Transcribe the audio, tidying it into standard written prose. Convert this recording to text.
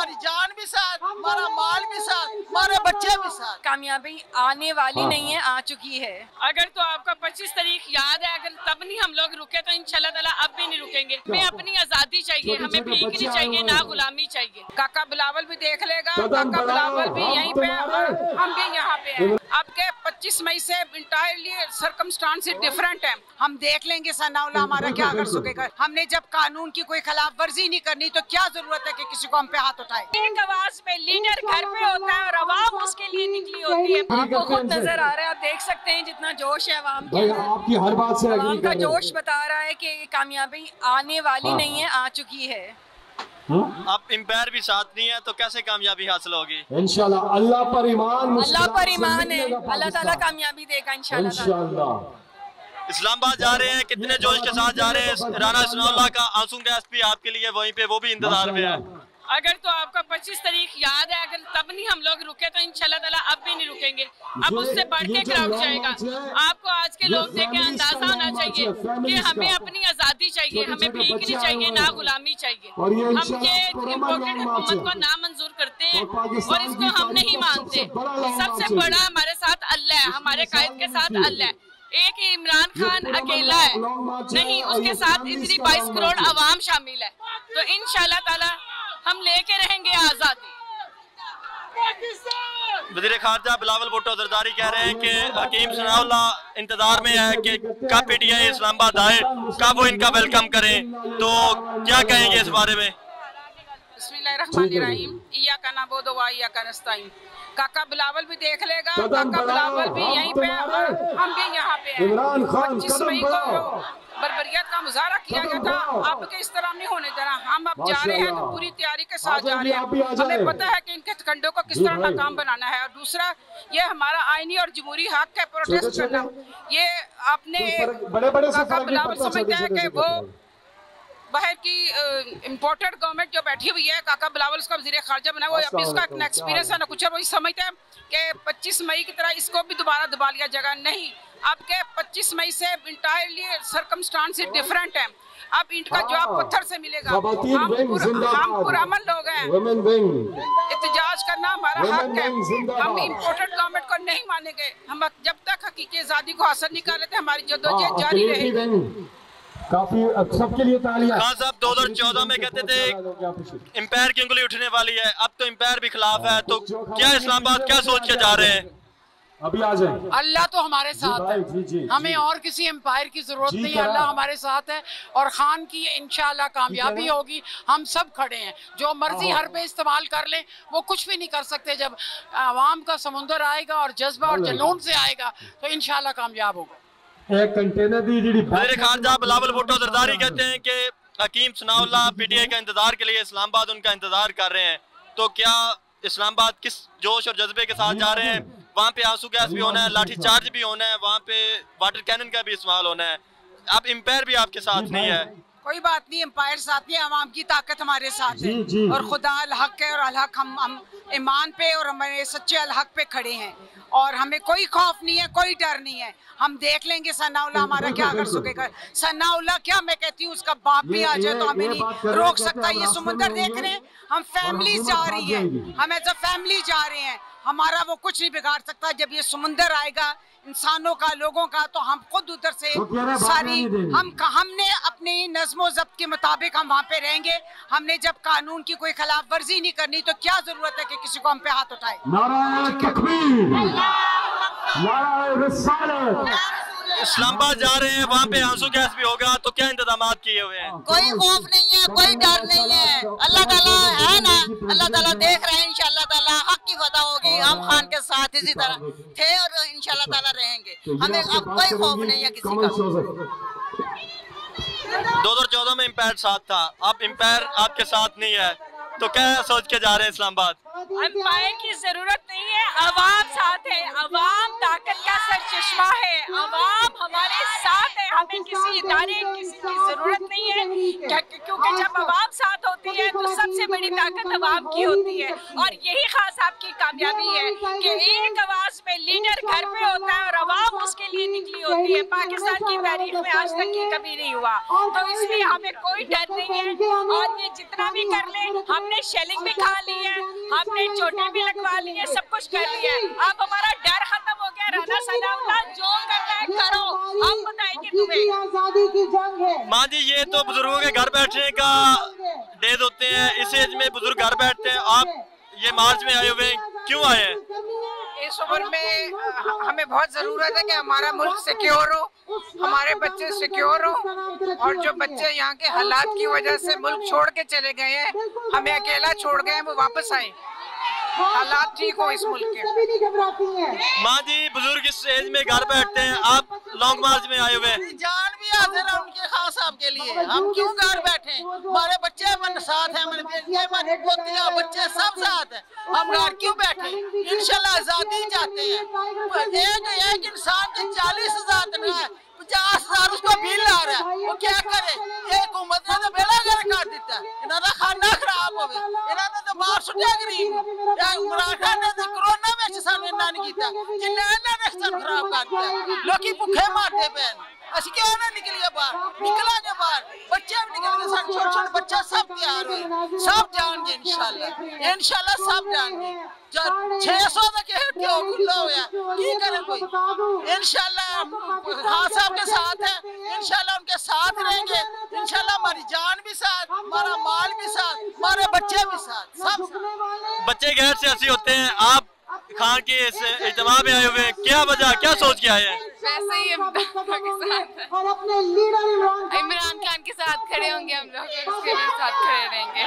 हमारी जान भी साथ, हमारा माल भी साथ, हमारे बच्चे भी साथ। कामयाबी आने वाली नहीं है, आ चुकी है। अगर तो आपका 25 तारीख याद है, अगर तब नहीं हम लोग रुके तो इंशाल्लाह ताला अब भी नहीं रुकेंगे। हमें अपनी आजादी चाहिए, हमें भीख नहीं चाहिए, ना गुलामी चाहिए। काका बिलावल भी देख लेगा, काका बिलावल भी यहीं पे, हम भी यहाँ पे हैं। अब के 25 मई से इंटायरली सर्कमस्टांसेस डिफरेंट है। हम देख लेंगे सनाउल्लाह हमारा क्या कर सकेगा। हमने जब कानून की कोई खिलाफ वर्जी नहीं करनी तो क्या जरूरत है कि किसी को हम पे हाथ उठाए। एक आवाज पे लीडर घर पे होता है और आवाम उसके लिए निकली होती है। आपको खुद नजर आ रहा है, आप देख सकते हैं जितना जोश है आवाम आपकी हर बात से आवाम का जोश बता रहा है कि कामयाबी आने वाली नहीं है, आ चुकी है। अब एम्पायर भी साथ नहीं है तो कैसे कामयाबी हासिल होगी? इंशाल्लाह अल्लाह पर ईमान, अल्लाह पर ईमान है, अल्लाह ताला कामयाबी देगा इंशाल्लाह। इस्लामाबाद जा रहे हैं, कितने जोश के साथ जा रहे हैं? राना सनाउल्लाह का आंसू गैस भी आपके लिए वहीं पे, वो भी इंतजार में है। अगर तो आपका 25 तारीख याद है, अगर तब नहीं हम लोग रुके तो इंशाल्लाह ताला अब भी नहीं रुकेंगे। अब उससे बढ़ के क्राउड जाएगा। आपको आज के लोग देख के अंदाजा होना चाहिए कि हमें अपनी आजादी चाहिए, हमें भीख नहीं चाहिए, ना गुलामी चाहिए। हम ये इम्पोर्टेड हुकूमत को नामंजूर करते हैं और इसको हम नहीं मानते। सबसे बड़ा हमारे साथ अल्लाह है, हमारे कायद के साथ अल्लाह है। एक ही इमरान खान अकेला है नहीं, उसके साथ इतनी 22 करोड़ आवाम शामिल है। तो इंशाल्लाह ताला हम लेके रहेंगे आजादी। वज़ीर ख़ारजा बिलावल भुट्टो ज़रदारी कह रहे हैं कि हकीम सनाउल्लाह इंतजार में है कि कब पीटीआई इस्लामाबाद आए, कब वो इनका वेलकम करें। तो क्या कहेंगे इस बारे में? बिस्मिल्लाहिर्रहमानिर्रहीम, इय्याका नअबुदु व इय्याका नस्तईन। काका बिलावल भी देख लेगा, काका बिलावल भी यहीं पे, हम भी यहाँ पे हैं। 25 मई को बर्बरियत का मुजाहरा किया गया था, अब के इस तरह नहीं होने देना। हम अब जा रहे हैं तो पूरी तैयारी के साथ जा रहे हैं। हमें पता है कि इनके खंडों को किस तरह नाकाम बनाना है। और दूसरा, ये हमारा आईनी और जमहूरी हक है प्रोटेस्ट करना। ये आपने काका बिलावल समझते हैं कि वो बाहर की इम्पोर्टेड गवर्नमेंट जो बैठी हुई है, काका बिलावल उसका वज़ीर ख़ारजा बना, वो अभी उसका एक्सपीरियंस है ना कुछ है। वही समझते हैं कि 25 मई की तरह इसको भी दोबारा दबा लिया जाएगा। नहीं, अब के 25 मई से इंटायरली सर्कमस्टांसेस डिफरेंट है। अब इनका जवाब पत्थर से मिलेगा। हम पुरअमन लोग हैं, एहतजाज करना हमारा हक है। हम इम्पोर्टेड गवर्नमेंट को नहीं मानेंगे। हम जब तक हकीकी आज़ादी को हासिल नहीं कर लेते, हमारी जद्दोजहद जारी रहेगी। काफी सबके लिए तालियां। खान साहब 2014 में कहते थे एम्पायर की उंगली उठने वाली है, अब तो एम्पायर भी खिलाफ है। तो क्या इस्लामाबाद क्या सोच के जा रहे हैं? अभी आ जाए। अल्लाह तो हमारे साथ है, हमें और किसी एम्पायर की जरूरत नहीं है। अल्लाह हमारे साथ है और खान की इंशाल्लाह कामयाबी होगी। हम सब खड़े हैं, जो मर्जी हरबे इस्तेमाल कर लें, वो कुछ भी नहीं कर सकते। जब आवाम का समुंदर आएगा और जज्बा और जुनून से आएगा तो इंशाल्लाह कामयाब होगा। एक कंटेनर दी वज़ीर ख़ारजा बिलावल भुट्टो ज़रदारी कहते हैं कि हकीम सनाउल्लाह पीटीआई का इंतजार के लिए इस्लामाबाद उनका इंतजार कर रहे हैं। तो क्या इस्लामाबाद किस जोश और जज्बे के साथ जा रहे हैं? वहाँ पे आंसू गैस भी होना है, लाठी चार्ज भी होना है, वहाँ पे वाटर कैनन का भी इस्तेमाल होना है। अब एम्पायर भी आपके साथ नहीं है। कोई बात नहीं, एम्पायर साथ नहीं, आवाम की ताकत हमारे साथ है। और खुदा अल हक है और अल हक, हम ईमान पे और हमारे सच्चे अल हक पे खड़े हैं और हमें कोई खौफ नहीं है, कोई डर नहीं है। हम देख लेंगे सनाउल्लाह हमारा क्या कर सकेगा। सनाउल्लाह क्या, मैं कहती हूँ उसका बाप भी आ जाए तो हमें नहीं रोक सकता। ये समुंदर देख रहे हैं, हम फैमिली जा रही है, हम एज अ फैमिली जा रहे हैं, हमारा वो कुछ नहीं बिगाड़ सकता। जब ये समुंदर आएगा इंसानों का, लोगों का, तो हम खुद उधर से सारी हमने अपनी नज़्मो ज़ब्त के मुताबिक हम वहाँ पे रहेंगे। हमने जब कानून की कोई खिलाफ वर्जी नहीं करनी तो क्या जरूरत है कि किसी को हम पे हाथ उठाए। इस्लामाबाद जा रहे हैं, वहाँ पे आंसू गैस भी होगा, तो क्या इंतजाम किए हुए हैं? कोई खौफ नहीं है, कोई डर नहीं है। अल्लाह ताला है ना, अल्लाह ताला देख रहे हैं। इंशाल्लाह ताला हक की फतह होगी। हम खान के साथ इसी तरह थे और इंशाल्लाह ताला रहेंगे। हमें अब कोई खौफ नहीं है किसी का। 2014 में एम्पायर साथ था, अब एम्पायर आपके साथ नहीं है, तो क्या सोच के जा रहे हैं इस्लामाबाद? एम्पायर की जरूरत नहीं है, अवाम साथ है। अवाम ताकत का सरचश्मा है, अवाम हमारे साथ है। हमें किसी इदारे किसी की जरूरत नहीं है, क्योंकि जब अवाम साथ होती होती है तो सबसे बड़ी ताकत अवाम की होती है। और यही खास आपकी कामयाबी है कि एक आवाज में लीडर घर पे होता है और अवाम उसके लिए निकली होती है। पाकिस्तान की तारीख में आज तक ये कभी नहीं हुआ, तो इसलिए हमें कोई डर नहीं है। और ये जितना भी कर ले, हमने शेलिंग भी खा ली है, हमने चोटें भी लगवा ली है, सब कुछ कर लिया है। अब हमारा डर खत्म हो गया। राना सनाउल्लाह जो करना है करो, हम बताएंगे तुम्हें। आजादी की जंग है। माँ जी, ये तो बुजुर्गों के घर बैठने का डेज होते हैं, इस एज में बुजुर्ग घर बैठते हैं, आप ये मार्च में आए हुए क्यों आए हैं? इस उम्र में हमें बहुत जरूरत है कि हमारा मुल्क सिक्योर हो, हमारे बच्चे सिक्योर हो, और जो बच्चे यहाँ के हालात की वजह से मुल्क छोड़ के चले गए हैं, हमें अकेला छोड़ गए हैं, वो वापस आए, हालात ठीक हो इस मुल्क के। माँ जी, बुजुर्ग इस एज में घर बैठते हैं, आप लॉन्ग मार्च में आए हुए हैं। जान भी हाजिर है उनके खास साहब के लिए, हम क्यों घर बैठे? हमारे बच्चे मन साथ हैं, हमारे बेटियां, हमारी पोतियां, बच्चे सब साथ हैं, हम घर क्यों बैठे? इंशाल्लाह आजादी चाहते हैं। एक इंसान की 40,000 तनख्वाह है, 50,000 उसको बिल आ रहा है, वो क्या करे? ये हुकूमत ने तो बेड़ा गर्क कर दिता, इन्होंने खाना खराब हो गया, इन्होंने तो मार सुटिया गरीब। इमरान खान ने कोरोना में सानू इन्ना नहीं किया, जिन्हें इन्होंने सन खराब कर दिया, लोग भुखे मारते पे। असं क्यों ना निकलिए बाहर? निकलेंगे बाहर, बच्चे भी निकलेंगे, छोटे छोटे बच्चे सब तैयार हुए, सब जाएंगे इंशाल्लाह, इंशाल्लाह सब जाएंगे। 600 तक की करे कोई, इंशाल्लाह खान साहब के साथ है, इंशाल्लाह उनके साथ रहेंगे, इंशाल्लाह हमारी जान भी साथ, हमारा माल भी साथ, हमारे बच्चे भी साथ, सब। बच्चे गैर सियासी होते हैं, आप खान के इस इज्तिमा में आए हुए हैं, क्या वजह, क्या सोच के आए हैं? वैसे ही इमरान खान के साथ खड़े होंगे हम लोग, उसके साथ खड़े रहेंगे।